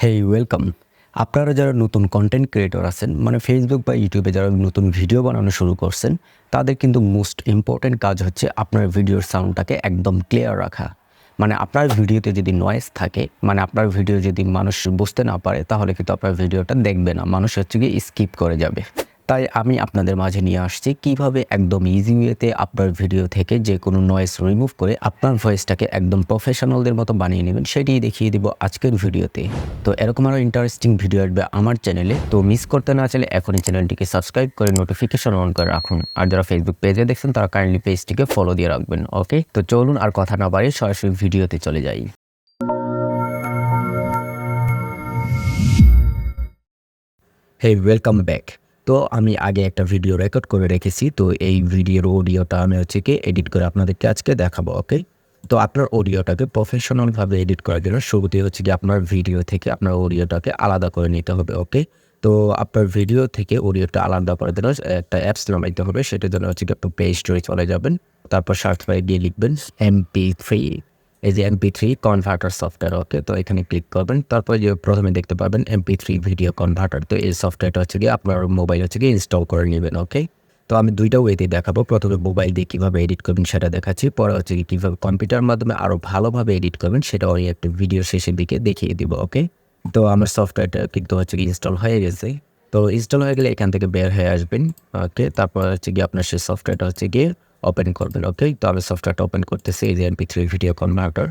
হেই welcome. আপনারা যারা নতুন কন্টেন্ট ক্রিয়েটর আছেন, মানে ফেসবুক বা ইউটিউবে যারা নতুন ভিডিও বানানো শুরু করছেন, তাদের কিন্তু মোস্ট ইম্পর্টেন্ট কাজ হচ্ছে আপনার ভিডিওর সাউন্ডটাকে একদম ক্লিয়ার রাখা। মানে আপনার ভিডিওতে যদি নয়েজ থাকে, মানে আপনার ভিডিও যদি মানুষ বুঝতে না পারে, তাহলে কিন্তু আপনার ভিডিওটা দেখবে না, মানুষ হচ্ছে গিয়ে স্কিপ করে যাবে। তাই আমি আপনাদের মাঝে নিয়ে আসছি কিভাবে একদম ইজি ওয়েতে আপনার ভিডিও থেকে যে কোনো নয়েজ রিমুভ করে আপনার ভয়েসটাকে একদম প্রফেশনালদের মতো বানিয়ে নেবেন, সেটিই দেখিয়ে দিব আজকের ভিডিওতে। তো এরকম আরও ইন্টারেস্টিং ভিডিও আসবে আমার চ্যানেলে, তো মিস করতে না চাইলে এখনই চ্যানেলটিকে সাবস্ক্রাইব করে নোটিফিকেশন অন করে রাখুন। আর যারা ফেসবুক পেজে দেখছেন তারা কাইন্ডলি পেজটিকে ফলো দিয়ে রাখবেন। ওকে, তো চলুন আর কথা না বাড়িয়ে সরাসরি ভিডিওতে চলে যাই। হেই ওয়েলকাম ব্যাক। তো আমি আগে একটা ভিডিও রেকর্ড করে রেখেছি, তো এই ভিডিওর অডিওটা আমি হচ্ছে কি এডিট করে আপনাদেরকে আজকে দেখাবো। ওকে, তো আপনার অডিওটাকে প্রফেশনালভাবে এডিট করার জন্য শুরুতে হচ্ছে কি আপনার ভিডিও থেকে আপনার অডিওটাকে আলাদা করে নিতে হবে। ওকে, তো আপনার ভিডিও থেকে অডিওটা আলাদা করার জন্য একটা অ্যাপস নামাইতে হবে। সেটার জন্য হচ্ছে কি আপনার প্লে স্টোরে চলে যাবেন, তারপর সার্চ বারে গিয়ে লিখবেন MP3, এই যে MP3 কনভার্টার সফটওয়্যার। ওকে, তো এখানে ক্লিক করবেন, তারপর যে প্রথমে দেখতে পাবেন MP3 ভিডিও কনভার্টার। তো এই সফটওয়্যারটা হচ্ছে গিয়ে আপনার মোবাইল হচ্ছে গিয়ে ইনস্টল করে নেবেন। ওকে, তো আমি দুইটা ওয়েতে দেখাবো। প্রথমে মোবাইল দিয়ে কীভাবে এডিট করবেন সেটা দেখাচ্ছি, পরে হচ্ছে কি কীভাবে কম্পিউটার মাধ্যমে আরও ভালোভাবে এডিট করবেন সেটা ওই একটা ভিডিও শেষের দিকে দেখিয়ে দিব। ওকে, তো আমার সফটওয়্যারটা কিন্তু হচ্ছে কি ইনস্টল হয়ে গেছে। তো ইনস্টল হয়ে গেলে এখান থেকে বের হয়ে আসবেন। ওকে, তারপর হচ্ছে গিয়ে আপনার সেই সফটওয়্যারটা হচ্ছে গিয়ে ওপেন করবেন। ওকে, তো আমি সফটওয়্যারটা ওপেন করতেছি, এই যে MP3 ভিডিও কনভার্টার।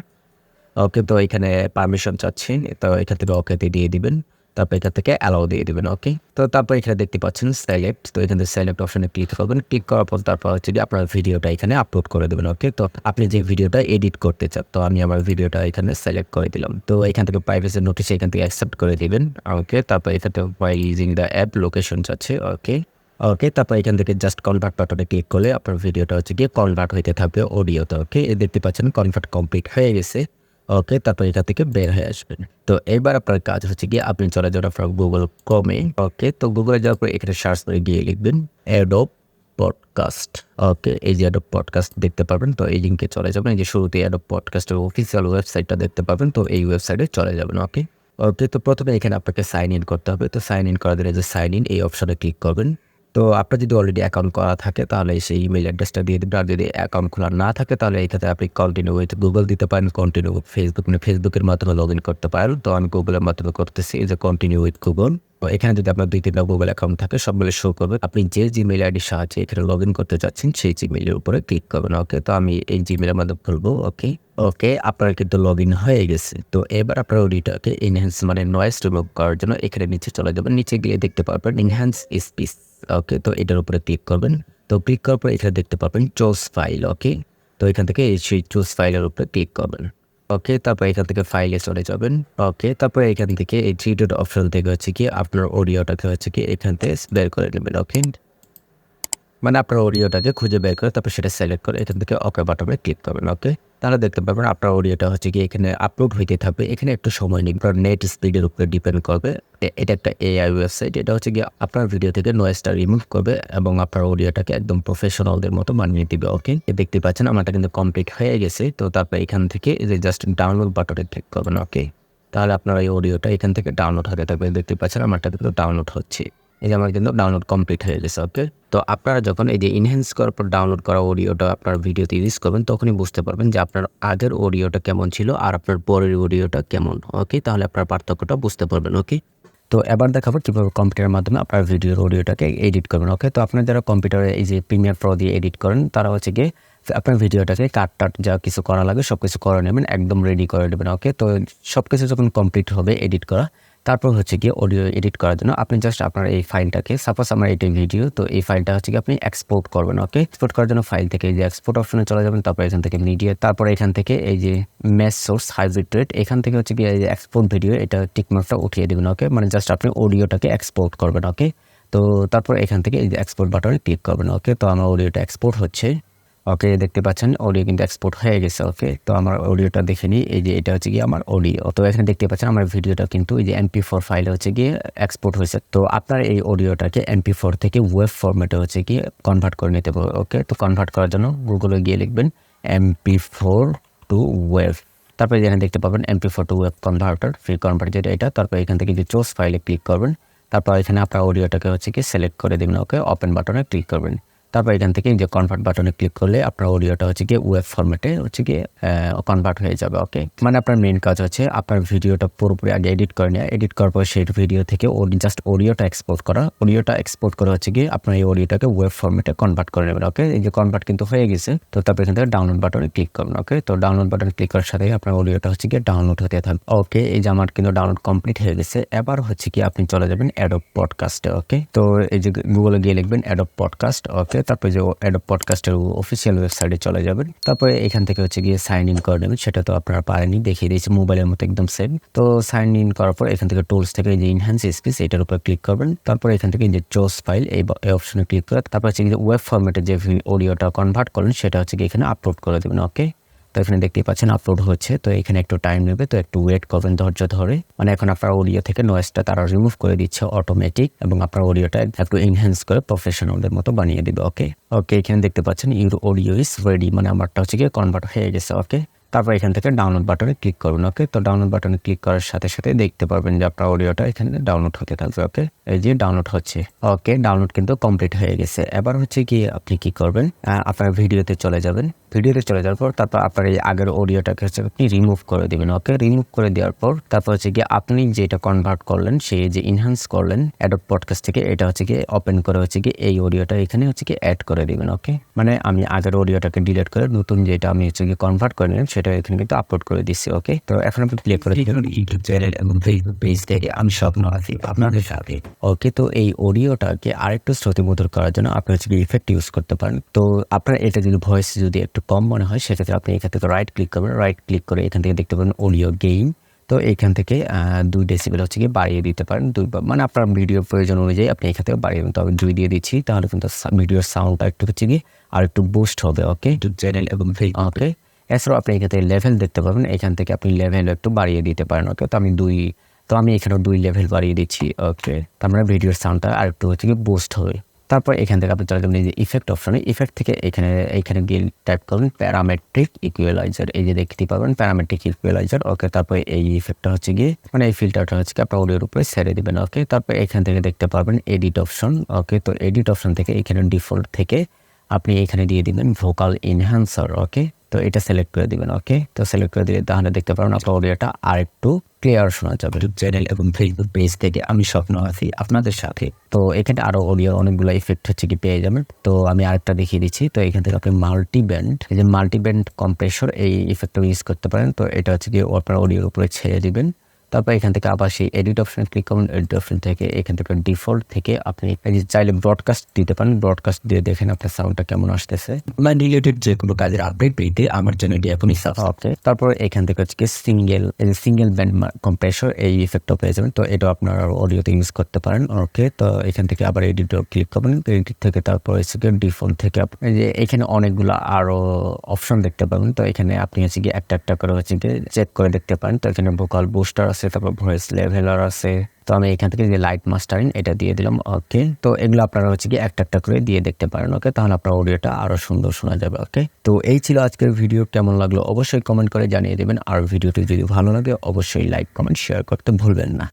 ওকে, তো এখানে পারমিশন চাচ্ছেন, তো এখান থেকে ওকেতে দিয়ে দিবেন, তারপর এখান থেকে অ্যালাউ দিয়ে দিবেন। ওকে, তো তারপর এখানে দেখতে পাচ্ছেন সিলেক্ট, তো এখান থেকে সিলেক্ট অপশনে ক্লিক করবেন। ক্লিক করার পর তারপর হচ্ছে যে আপনার ভিডিওটা এখানে আপলোড করে দেবেন। ওকে, তো আপনি যে ভিডিওটা এডিট করতে চান, তো আমি আমার ভিডিওটা এখানে সিলেক্ট করে দিলাম। তো এখান থেকে প্রাইভেসি নোটিস এখান থেকে অ্যাকসেপ্ট করে দিবেন। ওকে, তারপর এখান থেকে by using the app location চাচ্ছে। ওকে, ওকে, তারপর এখান থেকে জাস্ট কনভার্ট বাটনে ক্লিক করলে আপনার ভিডিওটা হচ্ছে গিয়ে কনভার্ট হইতে থাকবে অডিওতে। ওকে, দেখতে পাচ্ছেন কনভার্ট কমপ্লিট হয়ে গেছে। ওকে, তারপর এটা থেকে বের হয়ে আসবেন। তো এবার আপনার কাজ হচ্ছে গিয়ে আপনি চলে যান আপনার গুগল ক্রোমে। ওকে, তো গুগলে যাওয়ার পর এখানে সার্চ করে গিয়ে লিখবেন অ্যাডোব পডকাস্ট। ওকে, এই যে অ্যাডোব পডকাস্ট দেখতে পাবেন, তো এই লিঙ্কে চলে যাবেন। এই যে শুরুতে অ্যাডোব পডকাস্টের অফিসিয়াল ওয়েবসাইটটা দেখতে পাবেন, তো এই ওয়েবসাইটে চলে যাবেন। ওকে, ওকে, তো প্রথমে এখানে আপনাকে সাইন ইন করতে হবে। তো সাইন ইন করার জন্য যে সাইন ইন এই অপশনে ক্লিক করবেন। তো আপনার যদি অলরেডি অ্যাকাউন্ট করা থাকে তাহলে সেই ইমেল অ্যাড্রেসটা দিয়ে দেবেন। আর যদি অ্যাকাউন্ট খোলা না থাকে তাহলে এখানে আপনি কন্টিনিউ উইথ গুগল দিতে পারেন, কন্টিনিউ উইথ ফেসবুক, মানে ফেসবুকের মাধ্যমে লগ ইন করতে পারেন। তো আমি গুগলের মাধ্যমে করতেছি, এই যে কন্টিনিউ উইথ গুগল। তো এখানে যদি আপনার 2-3টা গুগল অ্যাকাউন্ট থাকে সবগুলো শো করবে। আপনি যে জিমেইল আইডির সাহায্যে এখানে লগ ইন করতে চাচ্ছেন সেই জিমেইলের উপরে ক্লিক করবেন। ওকে, তো আমি এই জিমেইলের মাধ্যমে খুলবো। ওকে, ওকে, আপনার কিন্তু লগ ইন হয়ে গেছে। তো এবার আপনার অডিওটাকে এনহ্যান্স মানে নয়েজ রিমুভ করার জন্য এখানে নিচে চলে যাবেন। নিচে গিয়ে দেখতে পারবেন এনহ্যান্স স্পিচ। ওকে, তো এটার উপরে ক্লিক করবেন। তো ক্লিক করার পর এখানে দেখতে পাবেন চুজ ফাইল। ওকে, তো এখান থেকে সেই চুজ ফাইলের উপরে ক্লিক করবেন। ওকে, তারপর এখান থেকে ফাইলে চলে যাবেন। ওকে, তারপর এখান থেকে এই থ্রি ডট অপশন থেকে হচ্ছে কি আপনার অডিওটাকে হচ্ছে কি এখান থেকে বের করে নেবেন। ওকে, মানে আপনার অডিওটাকে খুঁজে বের করে তারপর সেটা সিলেক্ট করে এখান থেকে ওকে বাটনে ক্লিক করবেন। ওকে, তাহলে দেখতে পাবেন আপনার অডিওটা হচ্ছে কি এখানে আপলোড হইতে থাকবে। এখানে একটু সময় নিবে, আপনার নেট স্পিডের উপরে ডিপেন্ড করবে। এটা একটা AI ওয়েবসাইট, এটা হচ্ছে গিয়ে আপনার ভিডিও থেকে নয়েজটা রিমুভ করবে এবং আপনার অডিওটাকে একদম প্রফেশনালদের মতো বানিয়ে দিবে। ওকে, দেখতে পাচ্ছেন আমারটা কিন্তু কমপ্লিট হয়ে গেছে। তো তারপর এখান থেকে এই যে জাস্ট ডাউনলোড বাটনে ক্লিক করবেন। ওকে, তাহলে আপনার এই অডিওটা এখান থেকে ডাউনলোড হতে থাকবে। দেখতে পাচ্ছেন আমারটা কিন্তু ডাউনলোড হচ্ছে, এই যে আমার কিন্তু ডাউনলোড কমপ্লিট হয়ে গেছে। ওকে, তো আপনারা যখন এই যে এনহ্যান্স করার পর ডাউনলোড করা অডিওটা আপনার ভিডিওতে ইউজ করবেন তখনই বুঝতে পারবেন যে আপনার আগের অডিওটা কেমন ছিল আর আপনার পরের অডিওটা কেমন। ওকে, তাহলে আপনার পার্থক্যটা বুঝতে পারবেন। ওকে, তো এবার দেখাবো কীভাবে কম্পিউটারের মাধ্যমে আপনার ভিডিওর অডিওটাকে এডিট করবেন। ওকে, তো আপনার যারা কম্পিউটারে এই যে প্রিমিয়ার প্রো দিয়ে এডিট করেন তারা হচ্ছে গিয়ে আপনার ভিডিওটাকে কাট যা কিছু করা লাগে সব কিছু করে নেবেন, একদম রেডি করে নেবেন। ওকে, তো সব কিছু যখন কমপ্লিট হবে এডিট করা, তারপর হচ্ছে গিয়ে অডিও এডিট করার জন্য আপনি জাস্ট আপনার এই ফাইলটাকে, সাপোজ আমার এটাই ভিডিও, তো এই ফাইলটা হচ্ছে কি আপনি এক্সপোর্ট করবেন। ওকে, এক্সপোর্ট করার জন্য ফাইল থেকে এই যে এক্সপোর্ট অপশনে চলে যাবেন, তারপর এখান থেকে মিডিয়া, তারপর এখান থেকে এই যে ম্যাচ সোর্স হাইব্রিড রেট, এখান থেকে হচ্ছে গিয়ে এই যে এক্সপোর্ট ভিডিও, এটা টিকমার্কটা উঠিয়ে দেবেন। ওকে, মানে জাস্ট আপনি অডিওটাকে এক্সপোর্ট করবেন। ওকে, তো তারপর এখান থেকে এই যে এক্সপোর্ট বাটনে ক্লিক করবেন। ওকে, তো আমার অডিওটা এক্সপোর্ট হচ্ছে। ওকে, দেখতে পাচ্ছেন অডিও কিন্তু এক্সপোর্ট হয়ে গেছে। ওকে, তো আমার অডিওটা দেখে নিই, এই যে এটা হচ্ছে গিয়ে আমার অডিও। তো এখানে দেখতে পাচ্ছেন আমার ভিডিওটা কিন্তু এই যে MP4 ফাইলে হচ্ছে গিয়ে এক্সপোর্ট হয়েছে। তো আপনার এই অডিওটাকে MP4 থেকে ওয়েব ফরম্যাটে হচ্ছে গিয়ে কনভার্ট করে নিতে পারবে। ওকে, তো কনভার্ট করার জন্য গুগলে গিয়ে লিখবেন MP4 টু ওয়েব। তারপরে এখানে দেখতে পাবেন MP4 to web converter, free converter যেটা এটা। তারপর এখান থেকে যে চুজ ফাইলে ক্লিক করবেন, তারপর এখানে আপনার অডিওটাকে হচ্ছে কি সিলেক্ট করে দিবেন, ওকে। ওপেন বাটনে ক্লিক করবেন, তারপর এখান থেকে যে কনভার্ট বাটনে ক্লিক করলে আপনার অডিওটা হচ্ছে গিয়ে ওয়েব ফরম্যাটে হচ্ছে গিয়ে কনভার্ট হয়ে যাবে, ওকে। মানে আপনার মেইন কাজ হচ্ছে আপনার ভিডিওটা পুরোপুরি আগে এডিট করে নেওয়া, এডিট করার পর সেই ভিডিও থেকে জাস্ট অডিওটা এক্সপোর্ট করা, অডিওটা এক্সপোর্ট করে হচ্ছে গিয়ে আপনার এই অডিওটাকে ওয়েব ফরম্যাটে কনভার্ট করে নেবেন, ওকে। এই যে কনভার্ট কিন্তু হয়ে গেছে, তো তারপর এখান থেকে ডাউনলোড বাটনে ক্লিক করবেন, ওকে। তো ডাউনলোড বাটনে ক্লিক করার সাথে আপনার অডিওটা হচ্ছে গিয়ে ডাউনলোড হতে থাকবে, ওকে। এই যে আমার কিন্তু ডাউনলোড কমপ্লিট হয়ে গেছে। এবার হচ্ছে কি আপনি চলে যাবেন Adobe Podcast-এ, ওকে। তো এই যে গুগলে গিয়ে লিখবেন Adobe Podcast, ওকে। তারপর যে Adobe Podcast-এর অফিসিয়াল ওয়েবসাইটে চলে যাবেন, তারপরে এখান থেকে হচ্ছে গিয়ে সাইন ইন করে নেবেন। সেটা তো আপনারা পারেনই, দেখিয়ে দিয়েছি মোবাইলের মতো একদম সেম। তো সাইন ইন করার পর এখান থেকে টুলস থেকে যে ইনহ্যান্স স্পিচ এটার উপর ক্লিক করবেন, তারপর এখান থেকে যে চুজ ফাইল এই অপশনে ক্লিক করে তারপর হচ্ছে যে ওয়েব ফরম্যাটে যে অডিওটা কনভার্ট করলেন সেটা হচ্ছে গিয়ে এখানে আপলোড করে দেবেন, ওকে। তো এখানে দেখতেই পাচ্ছেন আপলোড হচ্ছে, তো এখানে একটু টাইম নেবে, তো একটু ওয়েট করবেন ধৈর্য ধরে। মানে এখন আপনার অডিও থেকে নয়েজটা তারা রিমুভ করে দিচ্ছে অটোমেটিক, এবং আপনার অডিওটা একটু এনহ্যান্স করে প্রফেশনালদের মতো বানিয়ে দিবে, ওকে। ওকে, এখানে দেখতে পাচ্ছেন ইউর অডিও ইজ রেডি, মানে আমারটা হচ্ছে গিয়ে কনভার্ট হয়ে গেছে, ওকে। তারপর এখান থেকে ডাউনলোড বাটনে ক্লিক করবেন, ওকে। তো ডাউনলোড বাটনে ক্লিক করার সাথে সাথে দেখতে পারবেন যে আপনার অডিওটা এখানে ডাউনলোড হতে থাকবে, ওকে। এই যে ডাউনলোড হচ্ছে, ওকে। ডাউনলোড কিন্তু কমপ্লিট হয়ে গেছে। এবার হচ্ছে কি আপনি কি করবেন, আপনার ভিডিওতে চলে যাবেন। ভিডিওতে চলে যাওয়ার পর তারপর আপনার এই আগের অডিওটাকে হচ্ছে আপনি রিমুভ করে দিবেন, ওকে। রিমুভ করে দেওয়ার পর তারপর হচ্ছে কি আপনি যেটা কনভার্ট করলেন, সেই যে ইনহ্যান্স করলেন Adobe Podcast থেকে, এটা হচ্ছে কি ওপেন করে হচ্ছে কি এই অডিওটা এখানে হচ্ছে কি অ্যাড করে দিবেন, ওকে। মানে আমি আগের অডিওটাকে ডিলিট করে নতুন যেটা আমি হচ্ছে কি কনভার্ট করে নিলাম সেটা এখানে কিন্তু আপলোড করে দিচ্ছি, ওকে। তো এখন আপনি প্লে করে ইউটিউব চ্যানেল এবং ফেসবুক পেজ থেকে আমি স্বপ্ন আছি আপনাদের সাথে, ওকে। তো এই অডিওটাকে আরেকটু শ্রুতিমধুর করার জন্য আপনি হচ্ছে কি ইফেক্ট ইউজ করতে পারেন। তো আপনার এটা যদি ভয়েস যদি একটু কম মনে হয় সেক্ষেত্রে আপনি এখান থেকে রাইট ক্লিক করবেন, রাইট ক্লিক করে এখান থেকে দেখতে পাবেন অডিও গেইন। তো এখান থেকে 2 ডেসিবেল হচ্ছে কি বাড়িয়ে দিতে পারেন, মানে আপনার ভিডিওর প্রয়োজন অনুযায়ী আপনি এখান থেকে বাড়িয়ে দেবেন। তো আমি 2 দিয়ে দিচ্ছি, তাহলে কিন্তু ভিডিওর সাউন্ডটা একটু হচ্ছে কি আর একটু বুস্ট হবে, ওকে। ইউটিউব চ্যানেল এবং ফেসবুক, ওকে। এছাড়াও আপনি এখান থেকে লেভেল দেখতে পাবেন, এখান থেকে আপনি লেভেল একটু বাড়িয়ে দিতে পারেন, ওকে। তো আমি এখানেও 2 লেভেল বাড়িয়ে দিচ্ছি, ওকে। তার মানে ভিডিওর সাউন্ডটা আর একটু হচ্ছে কি বুস্ট হবে। তারপর এখান থেকে আপনি চলে যাবেন এই যে ইফেক্ট অপশনে, ইফেক্ট থেকে এখানে গিয়ে টাইপ করবেন প্যারামেট্রিক ইকুয়ালাইজার, এই যে দেখতে পাবেন প্যারামেট্রিক ইকুয়ালাইজার, ওকে। তারপর এই ইফেক্টটা হচ্ছে গিয়ে মানে এই ফিল্টারটা হচ্ছে কি আপনার অডিওর উপরে ছেড়ে দিবেন, ওকে। তারপর এখান থেকে দেখতে পাবেন এডিট অপশন, ওকে। তো এডিট অপশন থেকে এখানে ডিফল্ট থেকে আপনি এখানে দিয়ে দিবেন ভোকাল এনহ্যান্সার, ওকে। তো এটা সিলেক্ট করে দিবেন, ওকে। তো সিলেক্ট করে দিলে তাহলে দেখতে পাবেন আপনার অডিওটা আর একটু ক্লিয়ার শোনা যাবে। ইউটিউব চ্যানেল এবং ফেসবুক পেজ থেকে আমি স্বপ্ন আছি আপনাদের সাথে। তো এখানে আরো অডিও অনেকগুলো ইফেক্ট হচ্ছে কি পেয়ে যাবেন। তো আমি আরেকটা দেখিয়ে দিচ্ছি। তো এখান থেকে আপনি মাল্টি ব্যান্ড, এই যে মাল্টি ব্যান্ড কম্প্রেসর এই ইফেক্টটা ইউজ করতে পারেন। তো এটা হচ্ছে কি আপনার অডিওর উপরে ছেড়ে দিবেন। তারপর এখান থেকে আবার সেই এডিট অপশনে ক্লিক করুন, এডিট অপশন থেকে এখান থেকে ডিফল্ট থেকে আপনি চাইলে ব্রডকাস্ট দিতে পারেন, ব্রডকাস্ট দিয়ে দেখেন আপনার সাউন্ডটা কেমন আসতেছে। মানে রিলেটেড যে কোনো কাজের আপডেট পেতে আমার চ্যানেলটি এখনই সাবস্ক্রাইব, ওকে। তারপর এখান থেকে হচ্ছে সিঙ্গেল ব্যান্ড কম্প্রেসর এই ইফেক্টটা পেয়ে যাবেন। তো এটা আপনার অডিওতে ইউজ করতে পারেন, ওকে। তো এখান থেকে আবার এডিট ক্লিক করবেন, এডিট থেকে তারপর হচ্ছে ডিফল্ট থেকে আপনি যে এখানে অনেকগুলো আরো অপশন দেখতে পাবেন। তো এখানে আপনি হচ্ছে কি একটা করে হচ্ছে চেক করে দেখতে পারেন। তো এখানে ভোকাল বুস্টার আছে, তারপর ভয়েস লেভেলার আছে। তো আমি এখান থেকে যে লাইট মাস্টারিং এটা দিয়ে দিলাম, ওকে। তো এগুলো আপনারা হচ্ছে কি একটা করে দিয়ে দেখতে পারেন, ওকে। তাহলে আপনার অডিওটা আরো সুন্দর শোনা যাবে, ওকে। তো এই ছিল আজকের ভিডিও, কেমন লাগলো অবশ্যই কমেন্ট করে জানিয়ে দেবেন। আর ভিডিওটি যদি ভালো লাগে অবশ্যই লাইক কমেন্ট শেয়ার করতে ভুলবেন না।